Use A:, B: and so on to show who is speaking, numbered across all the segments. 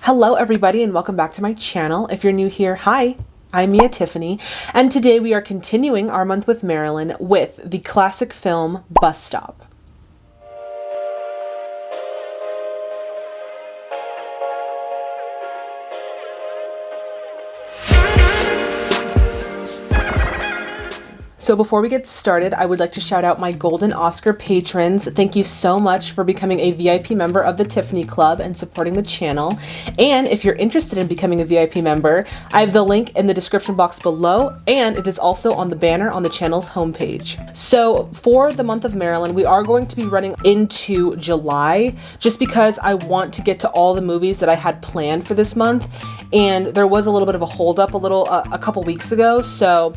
A: Hello everybody and welcome back to my channel. If you're new here, hi, I'm Tiffany, and today we are continuing our month with Marilyn with the classic film Bus Stop. So before we get started, I would like to shout out my Golden Oscar patrons. Thank you so much for becoming a VIP member of the Tiffany Club and supporting the channel. And if you're interested in becoming a VIP member, I have the link in the description box below, and it is also on the banner on the channel's homepage. So for the month of Marilyn, we are going to be running into July, just because I want to get to all the movies that I had planned for this month. And there was a little bit of a holdup a couple weeks ago, so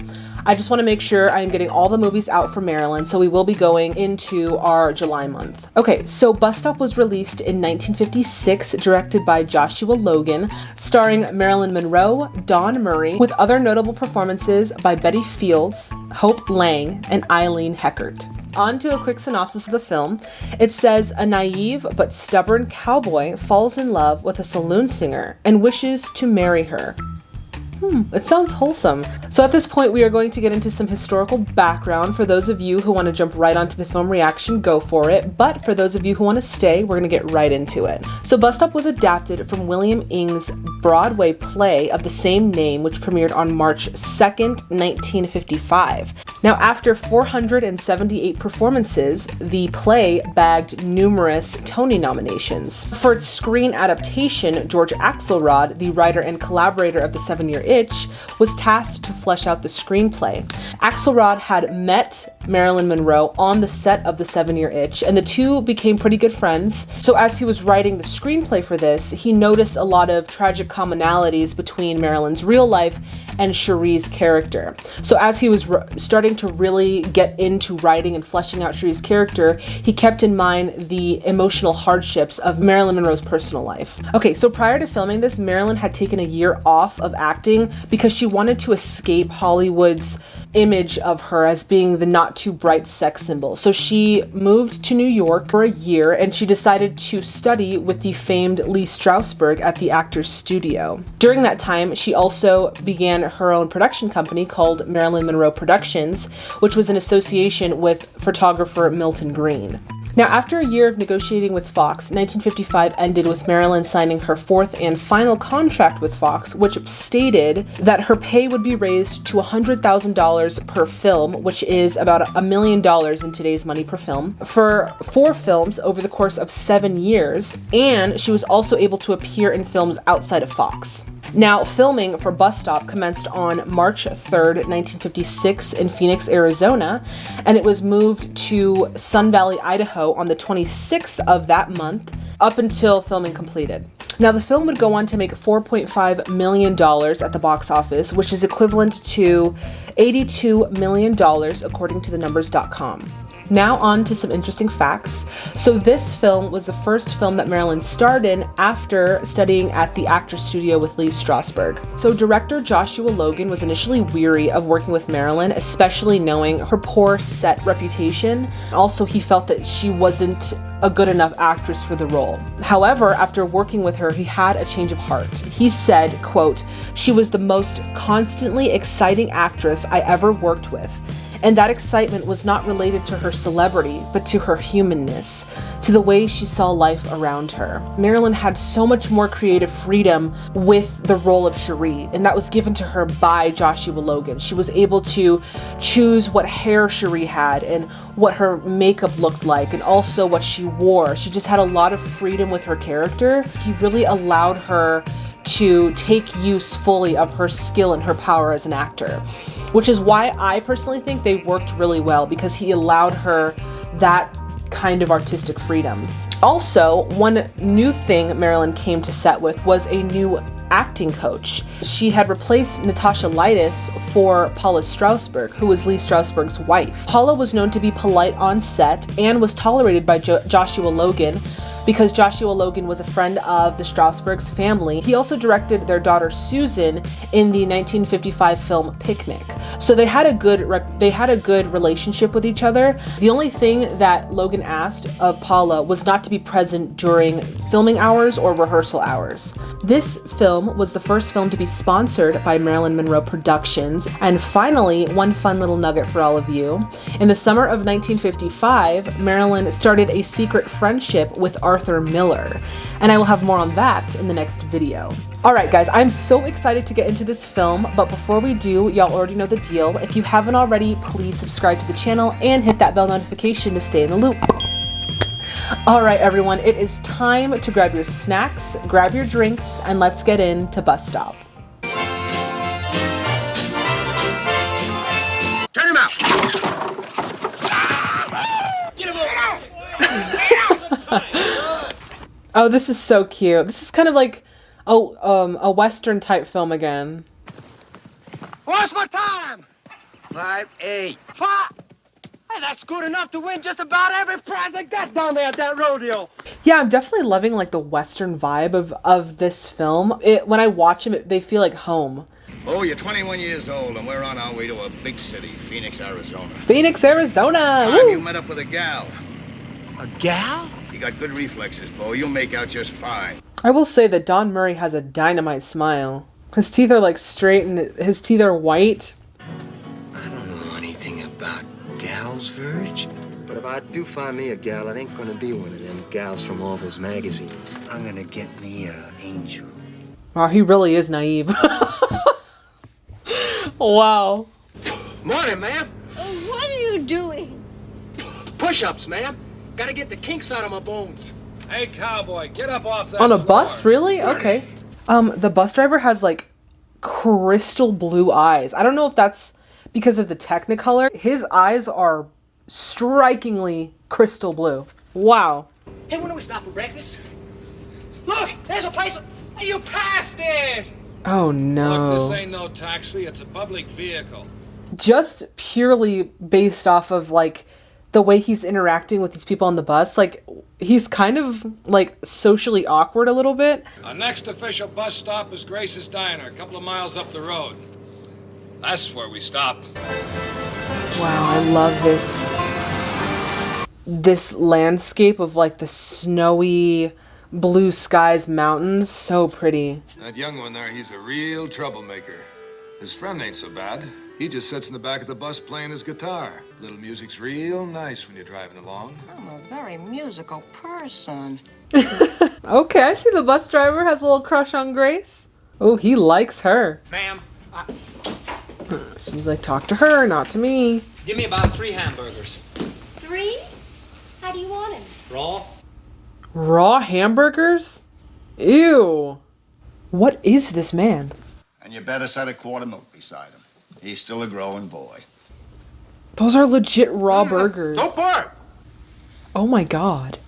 A: I just want to make sure I'm getting all the movies out for Marilyn, so we will be going into our July month. Okay, so Bus Stop was released in 1956, directed by Joshua Logan, starring Marilyn Monroe, Dawn Murray, with other notable performances by Betty Fields, Hope Lang, and Eileen Heckert. On to a quick synopsis of the film. It says, a naive but stubborn cowboy falls in love with a saloon singer and wishes to marry her. It sounds wholesome. So at this point, we are going to get into some historical background. For those of you who want to jump right onto the film reaction, go for it. But for those of you who want to stay, we're going to get right into it. So Bus Stop was adapted from William Ing's Broadway play of the same name, which premiered on March 2nd, 1955. Now, after 478 performances, the play bagged numerous Tony nominations. For its screen adaptation, George Axelrod, the writer and collaborator of The 7-Year Itch, was tasked to flesh out the screenplay. Axelrod had met Marilyn Monroe on the set of The 7-Year Itch, and the two became pretty good friends. So as he was writing the screenplay for this, he noticed a lot of tragic commonalities between Marilyn's real life and Cherie's character. So as he was starting to really get into writing and fleshing out Cherie's character, he kept in mind the emotional hardships of Marilyn Monroe's personal life. Okay, so prior to filming this, Marilyn had taken a year off of acting because she wanted to escape Hollywood's image of her as being the not too bright sex symbol. So she moved to New York for a year, and she decided to study with the famed Lee Strasberg at the Actors Studio. During that time, she also began her own production company called Marilyn Monroe Productions, which was in association with photographer Milton Green. Now, after a year of negotiating with Fox, 1955 ended with Marilyn signing her fourth and final contract with Fox, which stated that her pay would be raised to $100,000 per film, which is about $1 million in today's money per film, for 4 films over the course of 7 years, and she was also able to appear in films outside of Fox. Now, filming for Bus Stop commenced on March 3rd, 1956 in Phoenix, Arizona, and it was moved to Sun Valley, Idaho on the 26th of that month up until filming completed. Now, the film would go on to make $4.5 million at the box office, which is equivalent to $82 million according to thenumbers.com. Now on to some interesting facts. So this film was the first film that Marilyn starred in after studying at the Actors Studio with Lee Strasberg. So director Joshua Logan was initially weary of working with Marilyn, especially knowing her poor set reputation. Also, he felt that she wasn't a good enough actress for the role. However, after working with her, he had a change of heart. He said, quote, "She was the most constantly exciting actress I ever worked with. And that excitement was not related to her celebrity, but to her humanness, to the way she saw life around her." Marilyn had so much more creative freedom with the role of Cherie, and that was given to her by Joshua Logan. She was able to choose what hair Cherie had and what her makeup looked like, and also what she wore. She just had a lot of freedom with her character. He really allowed her to take use fully of her skill and her power as an actor, which is why I personally think they worked really well, because he allowed her that kind of artistic freedom. Also, one new thing Marilyn came to set with was a new acting coach. She had replaced Natasha Lytis for Paula Strasberg, who was Lee Strasberg's wife. Paula was known to be polite on set and was tolerated by Joshua Logan, because Joshua Logan was a friend of the Strasbergs' family. He also directed their daughter Susan in the 1955 film Picnic. So they had a good relationship with each other. The only thing that Logan asked of Paula was not to be present during filming hours or rehearsal hours. This film was the first film to be sponsored by Marilyn Monroe Productions. And finally, one fun little nugget for all of you. In the summer of 1955, Marilyn started a secret friendship with Arthur Miller. And I will have more on that in the next video. Alright guys, I'm so excited to get into this film, but before we do, y'all already know the deal. If you haven't already, please subscribe to the channel and hit that bell notification to stay in the loop. Alright everyone, it is time to grab your snacks, grab your drinks, and let's get into Bus Stop.
B: Turn him out! Get him out!
A: Oh, this is so cute. This is kind of like a Western type film again.
B: What's my time?
C: 5-8.
B: Hey, that's good enough to win just about every prize I got down there at that rodeo.
A: Yeah, I'm definitely loving like the Western vibe of this film. When I watch them, they feel like home.
C: Oh, you're 21 years old, and we're on our way to a big city, Phoenix, Arizona.
A: Phoenix, Arizona!
C: It's time
A: Woo!
C: you met up with a gal.
B: A gal?
C: You got good reflexes, Bo. You'll make out just fine.
A: I will say that Don Murray has a dynamite smile. His teeth are like straight and his teeth are white.
D: I don't know anything about gals, Verge.
E: But if I do find me a gal, it ain't gonna be one of them gals from all those magazines.
D: I'm gonna get me an angel.
A: Wow, he really is naive. Wow.
B: Morning, ma'am.
F: What are you doing?
B: Push-ups, ma'am. Gotta get the kinks out of my bones.
G: Hey, cowboy, get up off that
A: On a
G: floor.
A: bus, really? Okay. The bus driver has like crystal blue eyes. I don't know if that's because of the Technicolor. His eyes are strikingly crystal blue. Wow.
B: Hey, when do we stop for breakfast? Look, there's a place. Hey, you passed it.
A: Oh no.
G: Look, this ain't no taxi, it's a public vehicle.
A: Just purely based off of like the way he's interacting with these people on the bus, like he's kind of like socially awkward a little bit.
G: Our next official bus stop is Grace's Diner, a couple of miles up the road. That's where we stop.
A: Wow, I love this landscape of like the snowy blue skies, mountains, so pretty.
G: That young one there, he's a real troublemaker. His friend ain't so bad. He just sits in the back of the bus playing his guitar. Little music's real nice when you're driving along.
F: I'm a very musical person.
A: Okay, I see the bus driver has a little crush on Grace. Oh, he likes her.
B: Ma'am,
A: She's like, talk to her, not to me.
B: give me about 3 hamburgers.
F: 3? How do you want him?
B: Raw?
A: Raw hamburgers? Ew. What is this man?
C: And you better set a quart of milk beside him. He's still a growing boy.
A: Those are legit raw burgers.
B: Don't bark.
A: Oh my god.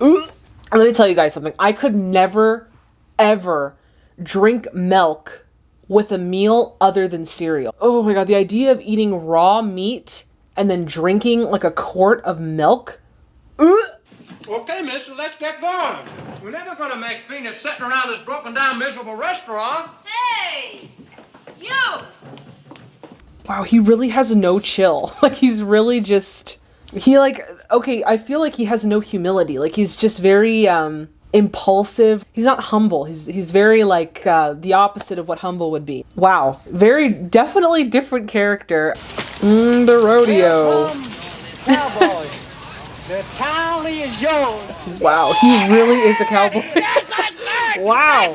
A: Ooh. Let me tell you guys something. I could never, ever drink milk with a meal other than cereal. Oh my god, the idea of eating raw meat and then drinking like a quart of milk. Ooh.
B: Okay, mister, let's get going. We're never gonna make Phoenix sitting around this broken down, miserable restaurant.
F: Hey! You!
A: Wow, he really has no chill. Like, he's really just... okay, I feel like he has no humility. Like, he's just very, impulsive. He's not humble. He's very, like, the opposite of what humble would be. Wow. Definitely different character. The rodeo.
B: Cowboy. The town is yours.
A: Wow, he really is a cowboy. Wow.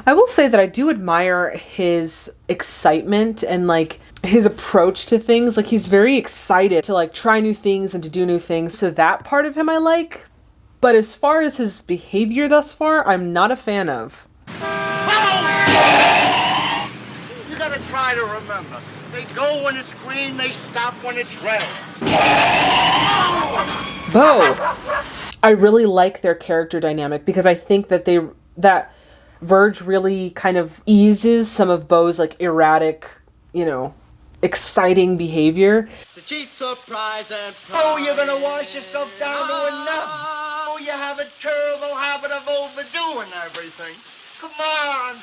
A: I will say that I do admire his excitement and like his approach to things. Like he's very excited to like try new things and to do new things. So that part of him I like. But as far as his behavior thus far, I'm not a fan of.
B: You gotta try to remember. They go when it's green, they stop when it's red.
A: Bo! I really like their character dynamic because I think that that Verge really kind of eases some of Bo's like erratic, exciting behavior.
B: To cheat, surprise, and pride. Oh, you're gonna wash yourself down to enough. Oh,
E: you have a terrible habit of overdoing everything. Come on.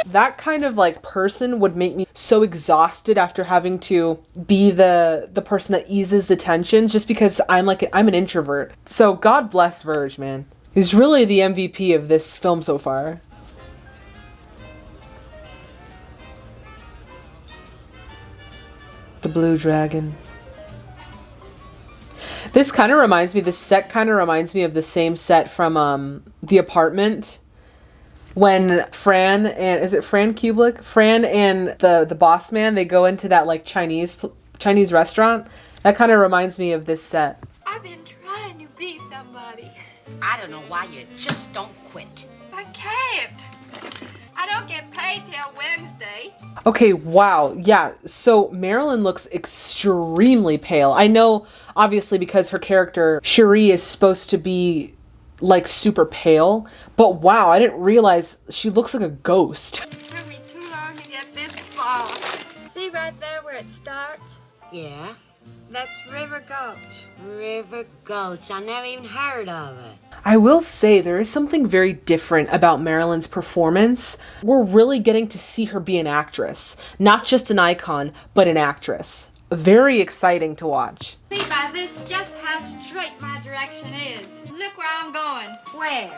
A: That kind of like person would make me so exhausted after having to be the person that eases the tensions, just because I'm an introvert. So God bless Verge, man. He's really the MVP of this film so far. The Blue Dragon. This kind of reminds me, this set kind of reminds me of the same set from The Apartment. When Fran and, is it Fran Kubelik? Fran and the boss man, they go into that like Chinese restaurant. That kind of reminds me of this set.
H: I've been trying to be somebody.
F: I don't know why you just don't quit.
H: I can't. I don't get paid till Wednesday.
A: Okay, wow. Yeah, so Marilyn looks extremely pale. I know, obviously, because her character, Cherie, is supposed to be like super pale, but wow, I didn't realize she looks like a ghost.
H: It took me too long to get this far. See right there where it starts?
F: Yeah?
H: That's River Gulch.
F: River Gulch. I never even heard of it.
A: I will say there is something very different about Marilyn's performance. We're really getting to see her be an actress, not just an icon, but an actress. Very exciting to watch.
H: See by this just how straight my direction is. Look where I'm going.
F: Where?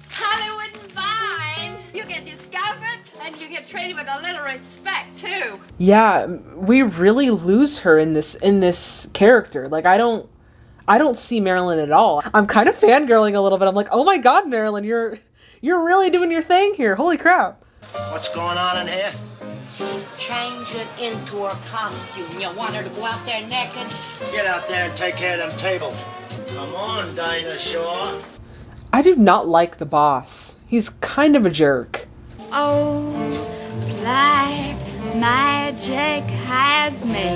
H: Hollywood and Vine. You get discovered and you get treated with a little respect too.
A: Yeah, we really lose her in this character. Like I don't see Marilyn at all. I'm kind of fangirling a little bit. I'm like, oh my God, Marilyn, you're really doing your thing here. Holy crap.
E: What's going on in here?
F: She's changing into her costume. You want her to go out there naked?
E: Get out there and take care of them tables. Come on, dinosaur.
A: I do not like the boss. He's kind of a jerk.
H: Oh, black magic has me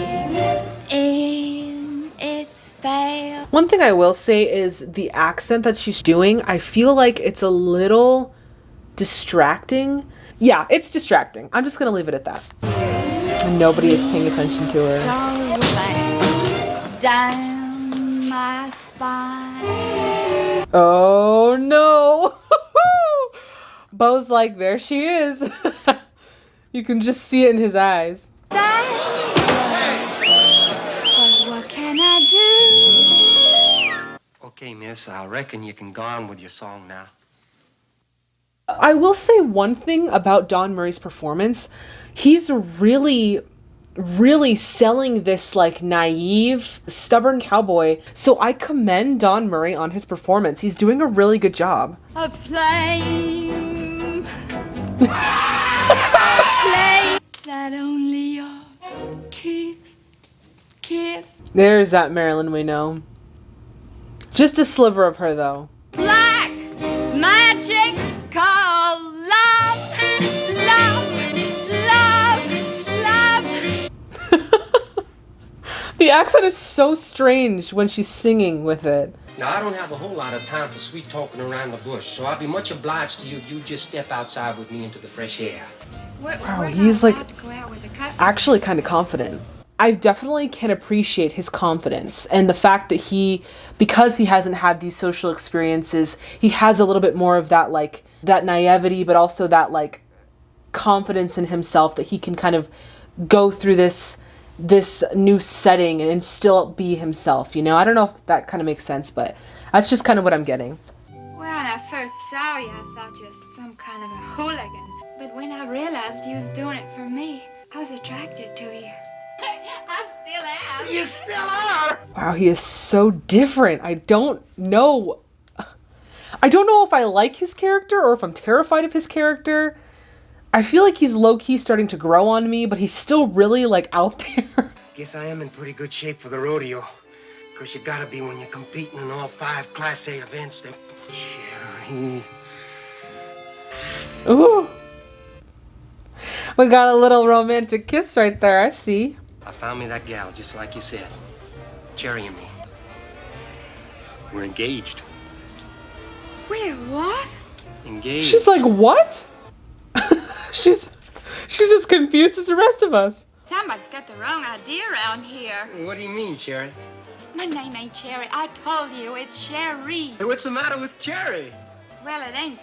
H: in its spell.
A: One thing I will say is the accent that she's doing, I feel like it's a little distracting. Yeah, it's distracting. I'm just going to leave it at that. And nobody is paying attention to her.
H: So bad down my spine.
A: Oh no! Bo's like, there she is. You can just see it in his eyes.
H: But what can I do?
E: Okay, miss, I reckon you can go on with your song now.
A: I will say one thing about Don Murray's performance. He's really selling this like naive, stubborn cowboy. So I commend Don Murray on his performance. He's doing a really good job.
H: A flame. A flame that only your kiss.
A: There's that Marilyn we know. Just a sliver of her though.
H: Black magic called love.
A: The accent is so strange when she's singing with it.
I: Now, I don't have a whole lot of time for sweet talking around the bush, so I'll be much obliged to you if you just step outside with me into the fresh air.
A: Wow, he's like actually kind of confident. I definitely can appreciate his confidence and the fact that because he hasn't had these social experiences, he has a little bit more of that like that naivety, but also that like confidence in himself that he can kind of go through this new setting and still be himself, you know? I don't know if that kind of makes sense, but that's just kind of what I'm getting.
H: When I first saw you, I thought you were some kind of a hooligan. But when I realized you was doing it for me, I was attracted to you. I still am.
E: You still are?
A: Wow, he is so different. I don't know if I like his character or if I'm terrified of his character. I feel like he's low-key starting to grow on me, but he's still really, like, out there.
I: Guess I am in pretty good shape for the rodeo. 'Cause you gotta be when you're competing in all 5 Class A events. Sherry.
A: Ooh. We got a little romantic kiss right there, I see.
I: I found me that gal, just like you said. Cherry and me. We're engaged.
H: We're what?
I: Engaged.
A: She's like, what? She's as confused as the rest of us.
H: Somebody's got the wrong idea around here.
I: What do you mean, Cherry?
H: My name ain't Cherry. I told you, it's Sherry.
I: Hey, what's the matter with Cherry?
H: Well, it ain't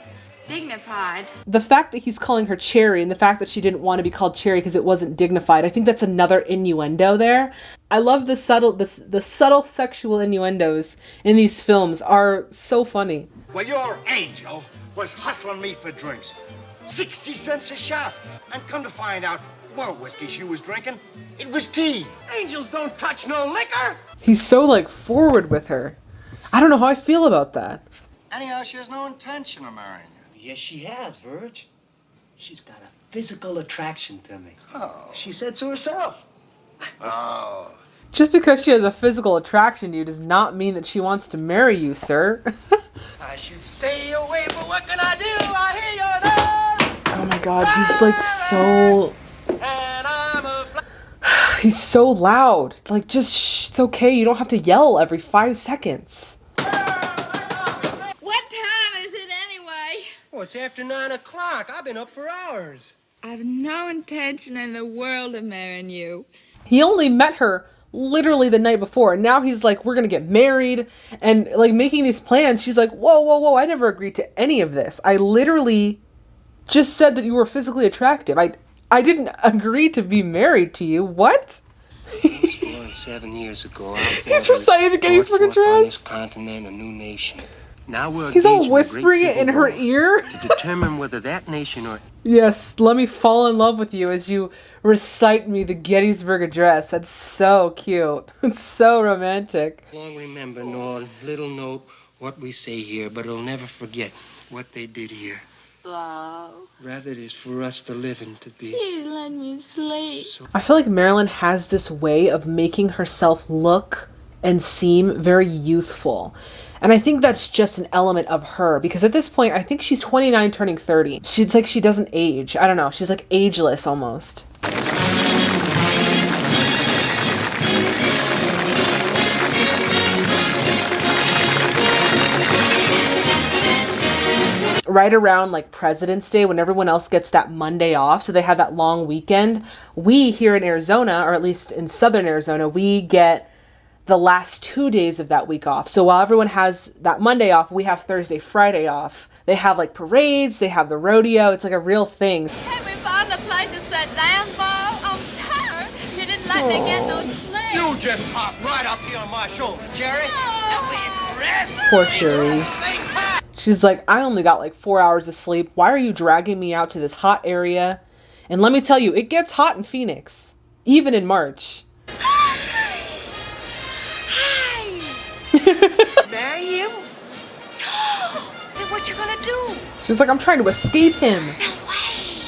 H: dignified.
A: The fact that he's calling her Cherry and the fact that she didn't want to be called Cherry because it wasn't dignified, I think that's another innuendo there. I love the subtle sexual innuendos in these films are so funny.
C: Well, your angel was hustling me for drinks. 60 cents a shot. And come to find out, what whiskey she was drinking, it was tea. Angels don't touch no liquor.
A: He's so, like, forward with her. I don't know how I feel about that.
C: Anyhow, she has no intention of marrying you.
I: Yes, she has, Verge. She's got a physical attraction to me.
C: Oh.
I: She said so herself.
C: Oh.
A: Just because she has a physical attraction to you does not mean that she wants to marry you, sir.
C: I should stay away, but what can I do? I hear your name.
A: Oh my god, he's like so...
C: And I'm a
A: He's so loud. Like, just shh, it's okay. You don't have to yell every 5 seconds.
H: What time is it anyway?
I: Oh, it's after 9 o'clock. I've been up for hours.
H: I've no intention in the world of marrying you.
A: He only met her literally the night before, and now he's like, we're gonna get married, and like making these plans. She's like, whoa, whoa, whoa, I never agreed to any of this. I literally just said that you were physically attractive. I didn't agree to be married to you. What?
E: I was born 7 years ago.
A: He's reciting the Gettysburg
E: On this
A: Address.
E: continent, a new nation. Now we're
A: He's all
E: engaged in a great
A: whispering it in
E: civil
A: her
E: war
A: ear.
E: to determine whether that nation or
A: Yes, let me fall in love with you as you recite me the Gettysburg Address. That's so cute. It's so romantic.
E: long remember nor little note what we say here, but it'll never forget what they did here.
H: Love,
E: Rather, it is for us to live and to be.
H: please let me sleep.
A: I feel like Marilyn has this way of making herself look and seem very youthful. And I think that's just an element of her, because at this point, I think she's 29 turning 30. She's like, she doesn't age. I don't know. She's like ageless almost. Right around like President's Day, when everyone else gets that Monday off, so they have that long weekend, we here in Arizona, or at least in southern Arizona, we get the last 2 days of that week off. So while everyone has that Monday off, we have Thursday, Friday off. They have like parades, they have the rodeo. It's like a real thing.
H: Can we find a place to sit down, Bo? I'm tired. You didn't let me get no sleep.
B: You just hop right up here on my shoulder, Jerry.
A: Poor Sherry. She's like, I only got like 4 hours of sleep. Why are you dragging me out to this hot area? And let me tell you, it gets hot in Phoenix, even in March.
F: Marry him? Then what you gonna do?
A: She's like, I'm trying to escape him.
F: No way.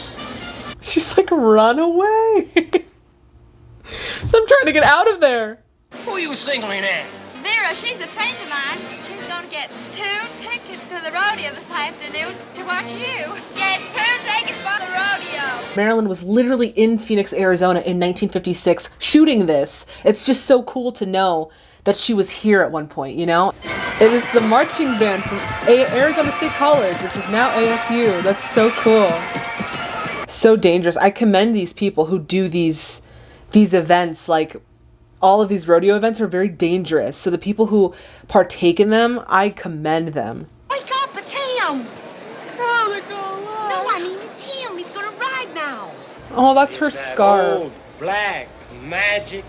A: She's like, run away. I'm trying to get out of there.
B: Who you singling at?
H: Vera, she's a friend of mine. She's gonna get 2 tickets to the rodeo this afternoon to watch you. Get 2 tickets for the rodeo.
A: Marilyn was literally in Phoenix, Arizona in 1956 shooting this. It's just so cool to know that she was here at one point, you know? It is the marching band from Arizona State College, which is now ASU. That's so cool. So dangerous. I commend these people who do these events. Like, all of these rodeo events are very dangerous. So the people who partake in them, I commend them.
F: Wake up, it's him. No, I mean it's him. He's gonna ride now.
A: Oh, that's her
I: It's that
A: scarf.
I: old black magic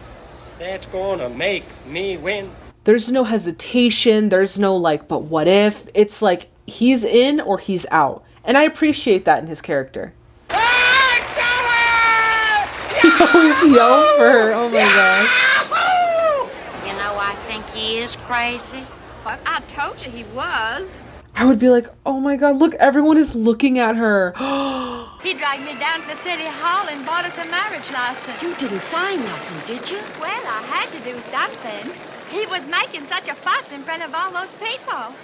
I: that's gonna make me win.
A: There's no hesitation. There's no like, but what if? It's like, he's in or he's out. And I appreciate that in his character. He always yells for her. Oh my gosh.
F: You know, I think he is crazy.
H: Well, I told you he was.
A: I would be like, oh my god, look, everyone is looking at her.
H: He dragged me down to the city hall and bought us a marriage license.
F: You didn't sign nothing, did you?
H: Well, I had to do something. He was making such a fuss in front of all those people.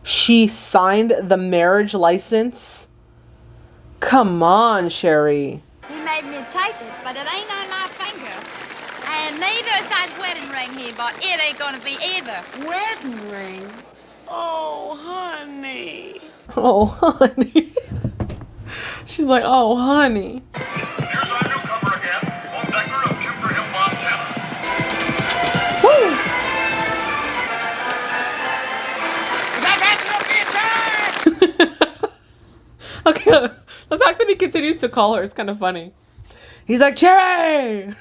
A: She signed the marriage license? Come on, Sherry.
H: He made me take it, but it ain't on my finger. And neither is that wedding ring he bought. It ain't gonna be either.
F: Wedding ring? Oh, honey.
A: Oh, honey. She's like, oh, honey.
C: Here's our newcomer again, one decker of Timber Hill, Montana.
A: Woo! Okay, the fact that he continues to call her is kind of funny. He's like, Cherry!
C: The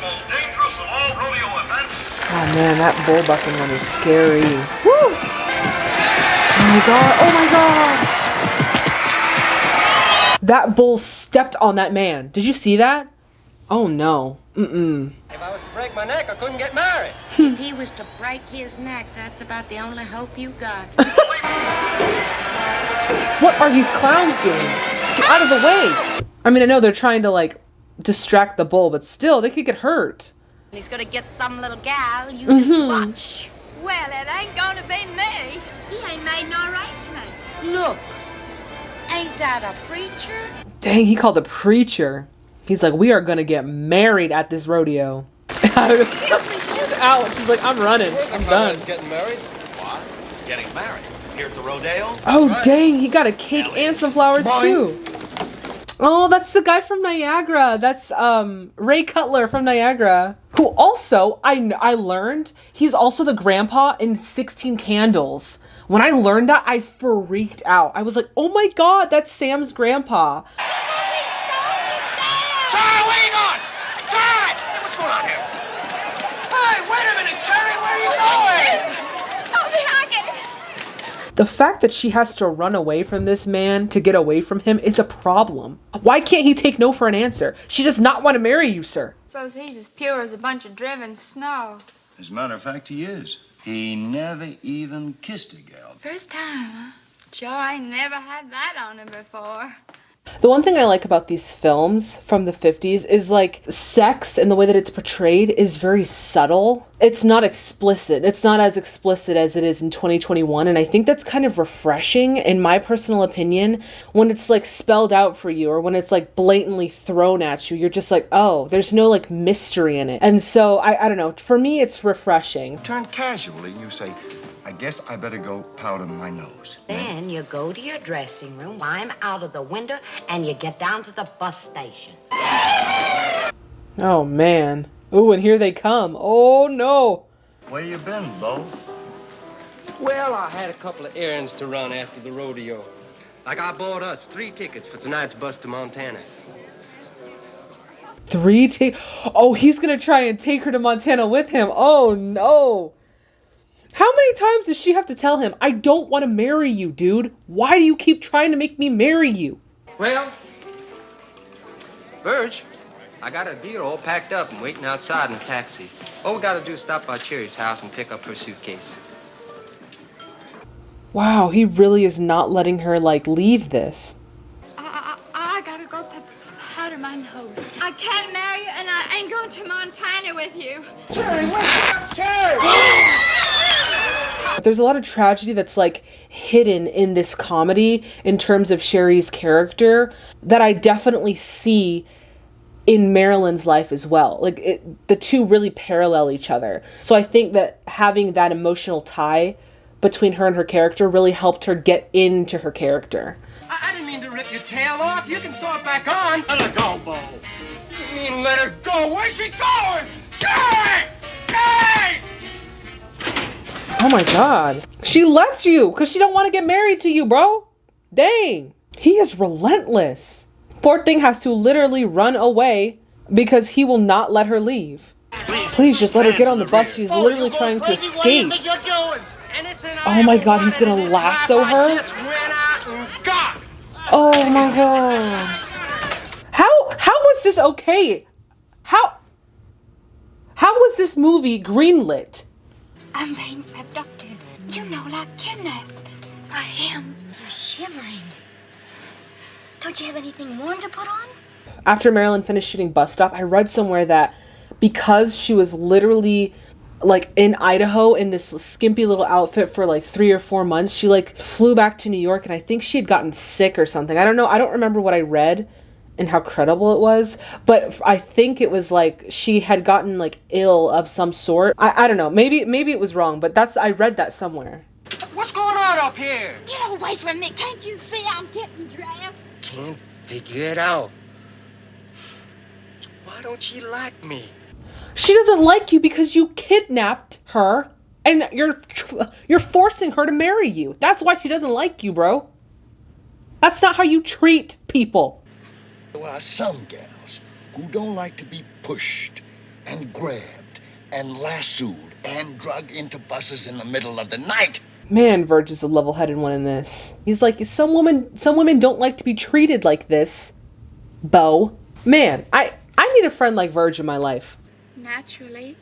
C: most dangerous of all rodeo events.
A: Oh man, that bull bucking one is scary. Woo! Oh my god, oh my god! That bull stepped on that man. Did you see that? Oh no. Mm-mm.
E: If I was to break my neck, I couldn't get married.
F: If he was to break his neck, that's about the only hope you got.
A: What are these clowns doing? Get out of the way! I mean, I know they're trying to, like, distract the bull, but still, they could get hurt.
F: He's gonna get some little gal, you just watch.
H: Well, it ain't gonna be me. He ain't made no arrangements.
F: Look, ain't that a preacher?
A: Dang, he called a preacher. He's like, we are gonna get married at this rodeo. She's out. She's like, I'm running. I'm done.
C: Getting married? What? Getting married? Here at the rodeo?
A: Oh, dang, he got a cake and some flowers, too. Oh, that's the guy from Niagara. That's Ray Cutler from Niagara. Who also, I learned, he's also the grandpa in 16 Candles. When I learned that, I freaked out. I was like, oh my god, that's Sam's grandpa.
C: Charlie, where you going? Charlie! Hey, what's going on here? Hey, wait a minute, Charlie, where are you going?
H: Oh, did I get it?
A: The fact that she has to run away from this man to get away from him is a problem. Why can't he take no for an answer? She does not want to marry you, sir.
H: Suppose he's as pure as a bunch of driven snow.
C: As a matter of fact, he is. He never even kissed a gal.
H: First time, huh? Sure, I never had that on him before.
A: The one thing I like about these films from the 50s is like sex and the way that it's portrayed is very subtle. It's not explicit. It's not as explicit as it is in 2021. And I think that's kind of refreshing, in my personal opinion, when it's like spelled out for you or when it's like blatantly thrown at you. You're just like, oh, there's no like mystery in it. And so I don't know. For me, it's refreshing.
C: Turn casually and you say, I guess I better go powder my nose.
J: Then you go to your dressing room, climb out of the window, and you get down to the bus station.
A: Oh, man. Ooh, and here they come. Oh, no.
C: Where you been, Bo?
E: Well, I had a couple of errands to run after the rodeo. Like I bought us 3 tickets for tonight's bus to Montana.
A: 3 tickets? Oh, he's going to try and take her to Montana with him. Oh, no. How many times does she have to tell him, I don't want to marry you, dude? Why do you keep trying to make me marry you?
E: Well, Verge, I got a deal all packed up and waiting outside in a taxi. All we gotta do is stop by Cherry's house and pick up her suitcase.
A: Wow, he really is not letting her, like, leave this.
H: I gotta go powder my nose. I can't marry you, and I ain't going to Montana with you.
E: Cherry, what's up, Cherry?
A: There's a lot of tragedy that's like hidden in this comedy in terms of Sherry's character that I definitely see in Marilyn's life as well. Like the two really parallel each other. So I think that having that emotional tie between her and her character really helped her get into her character.
E: I didn't mean to rip your tail off. You can sew it back on.
C: Let her go, Bo.
E: You mean let her go? Where's she going? Cherry! Cherry!
A: Oh my god. She left you because she don't want to get married to you, bro. Dang. He is relentless. Poor thing has to literally run away because he will not let her leave. Please just let her get on the bus. She's literally trying to escape. Oh my god, he's gonna lasso her? Oh my god. How was this okay? How was this movie greenlit?
H: I'm being abducted. You know, like kidnapped. I am. You're shivering. Don't you have anything warm to put on?
A: After Marilyn finished shooting Bus Stop, I read somewhere that because she was literally like in Idaho in this skimpy little outfit for like 3 or 4 months, she like flew back to New York and I think she had gotten sick or something. I don't know. I don't remember what I read and how credible it was, but I think it was like she had gotten like ill of some sort. I don't know. Maybe it was wrong, but I read that somewhere.
E: What's going on up here?
H: Get away from me. Can't you see I'm getting dressed?
E: Can't figure it out. Why don't she like me?
A: She doesn't like you because you kidnapped her and you're forcing her to marry you. That's why she doesn't like you, bro. That's not how you treat people.
C: There are some gals who don't like to be pushed and grabbed and lassoed and drug into buses in the middle of the night.
A: Man, Verge is a level-headed one in this. He's like, some women don't like to be treated like this, Bo. Man, I need a friend like Verge in my life.
H: Naturally,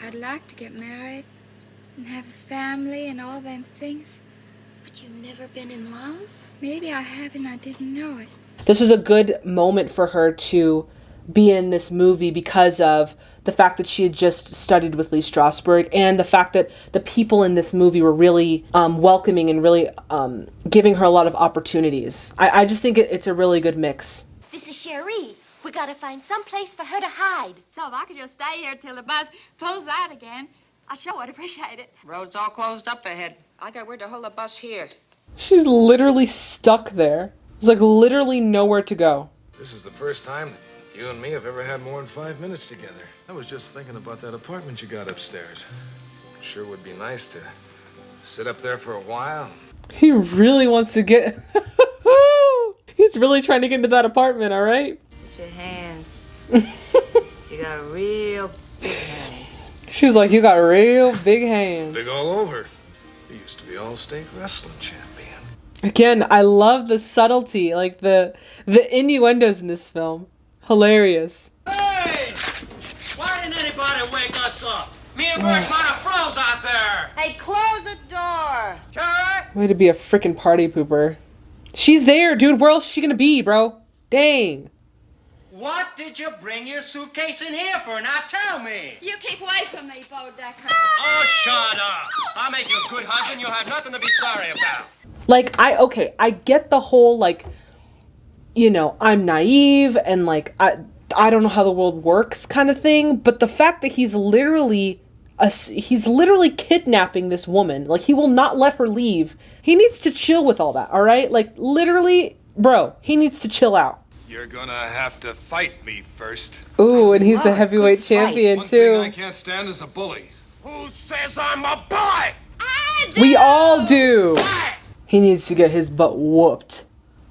H: I'd like to get married and have a family and all them things.
F: But you've never been in love?
H: Maybe I have and I didn't know it.
A: This was a good moment for her to be in this movie because of the fact that she had just studied with Lee Strasberg and the fact that the people in this movie were really welcoming and really giving her a lot of opportunities. I just think it's a really good mix.
F: This is Cherie. We gotta find some place for her to hide.
H: So if I could just stay here till the bus pulls out again, I sure would appreciate it.
K: Road's all closed up ahead. I got word to hold the bus here.
A: She's literally stuck there. There's like literally nowhere to go.
G: This is the first time that you and me have ever had more than 5 minutes together. I was just thinking about that apartment you got upstairs. Sure would be nice to sit up there for a while.
A: He really wants to get... He's really trying to get into that apartment, all right?
K: It's your hands. You got real big hands.
A: She's like, you got real big hands.
G: Big all over. You used to be all-state wrestling champion.
A: Again, I love the subtlety, like the innuendos in this film. Hilarious.
B: Hey! Why didn't anybody wake us up? Me and Birch might have froze out there.
K: Hey, close the door.
B: Sure.
A: Way to be a freaking party pooper. She's there, dude. Where else is she gonna be, bro? Dang.
B: What did you bring your suitcase in here for? Now tell me.
H: You keep away from me, Bo Decker.
B: Oh, shut up. I'll make you a good husband. You'll have nothing to be sorry about.
A: Like, I get the whole, like, you know, I'm naive and, like, I don't know how the world works kind of thing, but the fact that he's literally kidnapping this woman, like, he will not let her leave. He needs to chill with all that, all right? Like, literally, bro, he needs to chill out.
G: You're gonna have to fight me first.
A: Ooh, and he's a heavyweight champion, too.
G: One thing I can't stand is a bully.
B: Who says I'm a bully?
H: I do.
A: We all do. He needs to get his butt whooped.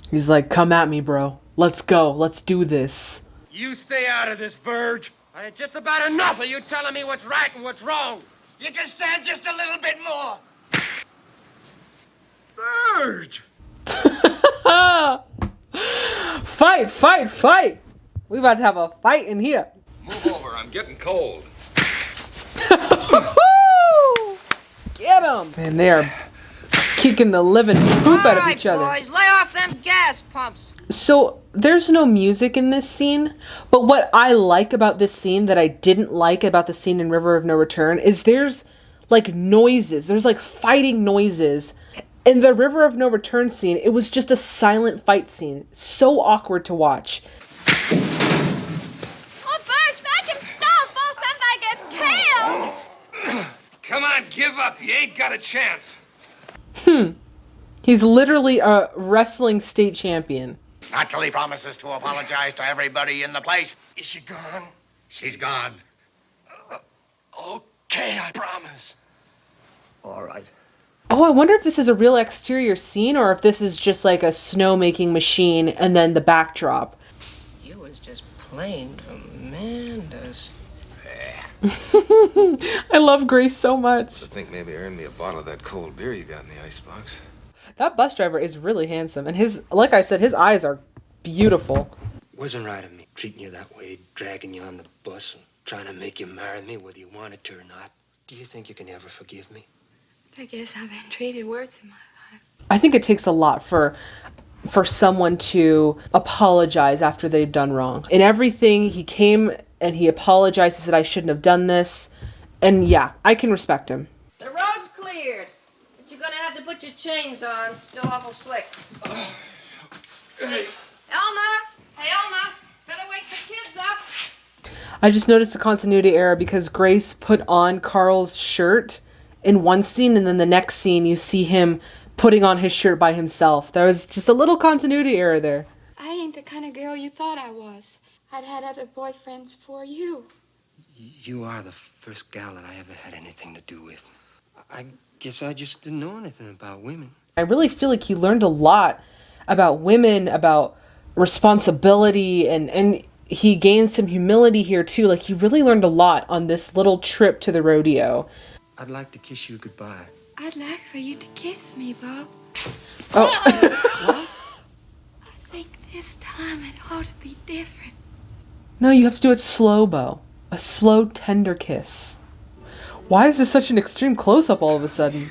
A: He's like, come at me, bro. Let's go. Let's do this.
B: You stay out of this, Verge. I had just about enough of you telling me what's right and what's wrong. You can stand just a little bit more. Verge!
A: Fight, fight, fight! We about to have a fight in here.
G: Move over, I'm getting cold.
A: Get him! Man, they are kicking the living poop out of each other.
K: Boys, lay off them gas pumps.
A: So, there's no music in this scene, but what I like about this scene that I didn't like about the scene in River of No Return is there's, like, noises. There's, like, fighting noises. In the River of No Return scene, it was just a silent fight scene. So awkward to watch.
H: Oh, Birch, make him stop before somebody gets killed.
G: Come on, give up. You ain't got a chance.
A: He's literally a wrestling state champion.
C: Not till he promises to apologize to everybody in the place.
B: Is she gone?
C: She's gone.
B: Okay, I promise.
C: All right.
A: Oh, I wonder if this is a real exterior scene or if this is just like a snow-making machine and then the backdrop.
K: You was just plain tremendous.
A: I love Grace so much.
G: I think maybe earn me a bottle of that cold beer you got in the icebox.
A: That bus driver is really handsome, and his, like I said, his eyes are beautiful.
I: Wasn't right of me treating you that way, dragging you on the bus and trying to make you marry me whether you wanted to or not. Do you think you can ever forgive me?
H: I guess I've been treated worse in my life.
A: I think it takes a lot for someone to apologize after they've done wrong. In everything, he came and he apologized. He said, I shouldn't have done this. And yeah, I can respect him.
K: The road's cleared, but you're gonna have to put your chains on. Still awful slick.
B: Hey.
K: Elma! Hey, Elma! Better wake the kids up.
A: I just noticed a continuity error because Grace put on Carl's shirt in one scene, and then the next scene you see him putting on his shirt by himself. There was just a little continuity error there.
H: I ain't the kind of girl you thought I was. I'd had other boyfriends before you.
I: You are the first gal that I ever had anything to do with. I guess I just didn't know anything about women.
A: I really feel like he learned a lot about women, about responsibility, and he gained some humility here too. Like, he really learned a lot on this little trip to the rodeo.
E: I'd like to kiss you goodbye.
H: I'd like for you to kiss me, Bo.
A: Oh.
H: I think this time it ought to be different.
A: No, you have to do it slow, Bo. A slow, tender kiss. Why is this such an extreme close-up all of a sudden?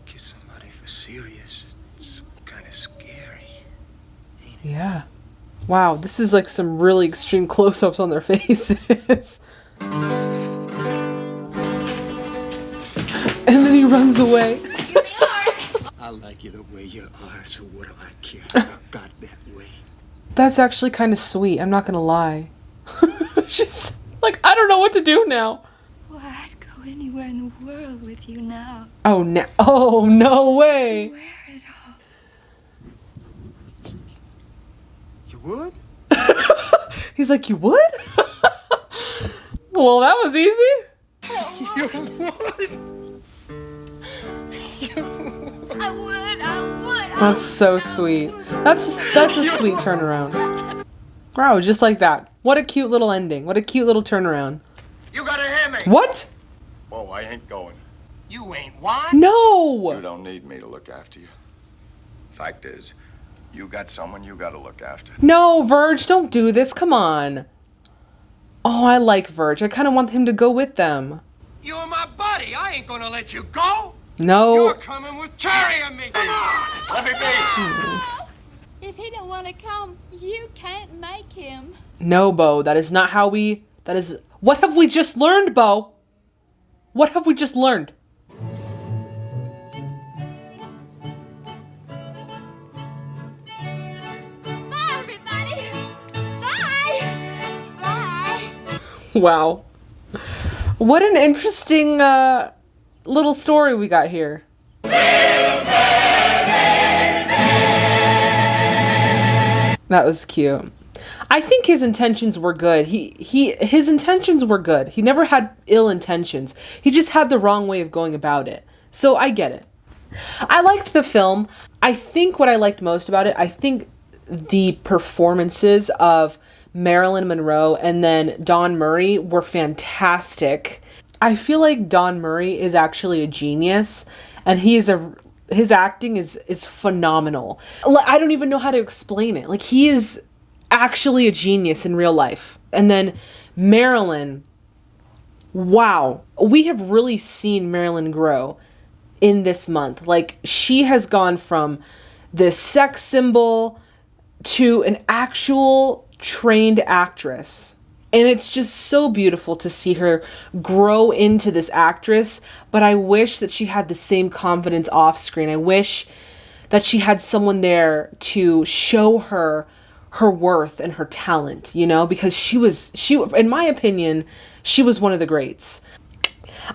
E: Kiss somebody for serious. It's kind of scary.
A: Yeah. Wow, this is like some really extreme close-ups on their faces. And then he runs away.
E: I like you the way you are, so what do I care how you got that way?
A: That's actually kind of sweet, I'm not gonna lie. She's like, I don't know what to do now.
H: Well, I'd go anywhere in the world with you now.
A: Oh, no way.
H: Wear it all.
E: You would?
A: He's like, you would? Well, that was easy.
E: You would?
H: I would.
A: That's so sweet. That's a sweet turnaround. Wow, just like that. What a cute little ending. What a cute little turnaround.
C: You gotta hear me.
A: What?
C: Oh, I ain't going.
B: You ain't what?
A: No!
C: You don't need me to look after you. Fact is, you got someone you gotta look after.
A: No, Verge, don't do this. Come on. Oh, I like Verge. I kind of want him to go with them.
B: You're my buddy. I ain't gonna let you go.
A: No.
B: You're coming with Terry and me. Come on.
C: Let me be.
H: If he don't want to come, you can't make him.
A: No, Bo. That is not how we... That is... What have we just learned, Bo? What have we just learned?
H: Bye, everybody. Bye. Bye.
A: Wow. What an interesting little story we got here. That was cute. I think his intentions were good. His intentions were good. He never had ill intentions. He just had the wrong way of going about it. So I get it. I liked the film. I think what I liked most about it, I think the performances of Marilyn Monroe and then Don Murray were fantastic. I feel like Don Murray is actually a genius, and his acting is phenomenal. I don't even know how to explain it. Like, he is actually a genius in real life. And then Marilyn, wow, we have really seen Marilyn grow in this month. Like, she has gone from this sex symbol to an actual trained actress. And it's just so beautiful to see her grow into this actress. But I wish that she had the same confidence off screen. I wish that she had someone there to show her her worth and her talent, you know, because she in my opinion, she was one of the greats.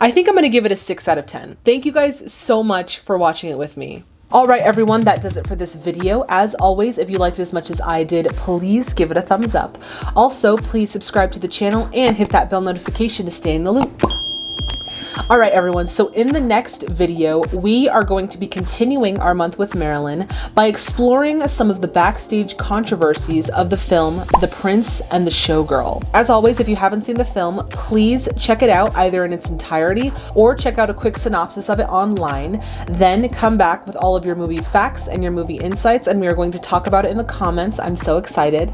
A: I think I'm going to give it a 6 out of 10. Thank you guys so much for watching it with me. All right, everyone, that does it for this video. As always, if you liked it as much as I did, please give it a thumbs up. Also, please subscribe to the channel and hit that bell notification to stay in the loop. All right, everyone, so in the next video, we are going to be continuing our month with Marilyn by exploring some of the backstage controversies of the film The Prince and the Showgirl. As always, if you haven't seen the film, please check it out either in its entirety or check out a quick synopsis of it online. Then come back with all of your movie facts and your movie insights, and we are going to talk about it in the comments. I'm so excited.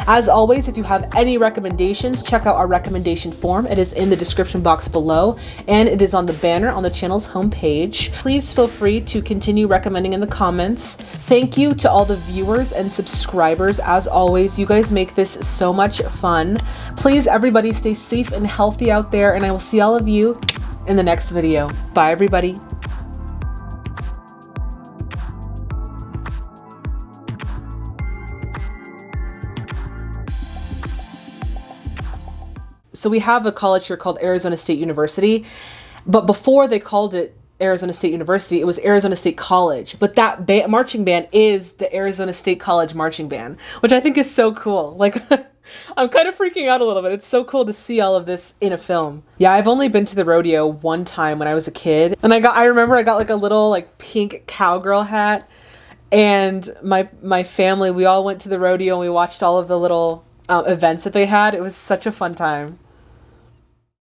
A: As always, if you have any recommendations, check out our recommendation form. It is in the description box below, and it is on the banner on the channel's homepage. Please feel free to continue recommending in the comments. Thank you to all the viewers and subscribers. As always, you guys make this so much fun. Please, everybody, stay safe and healthy out there, and I will see all of you in the next video. Bye, everybody. So we have a college here called Arizona State University, but before they called it Arizona State University, it was Arizona State College. But that marching band is the Arizona State College marching band, which I think is so cool. Like, I'm kind of freaking out a little bit. It's so cool to see all of this in a film. Yeah, I've only been to the rodeo one time when I was a kid, and I remember I got like a little like pink cowgirl hat. And my family, we all went to the rodeo and we watched all of the little events that they had. It was such a fun time.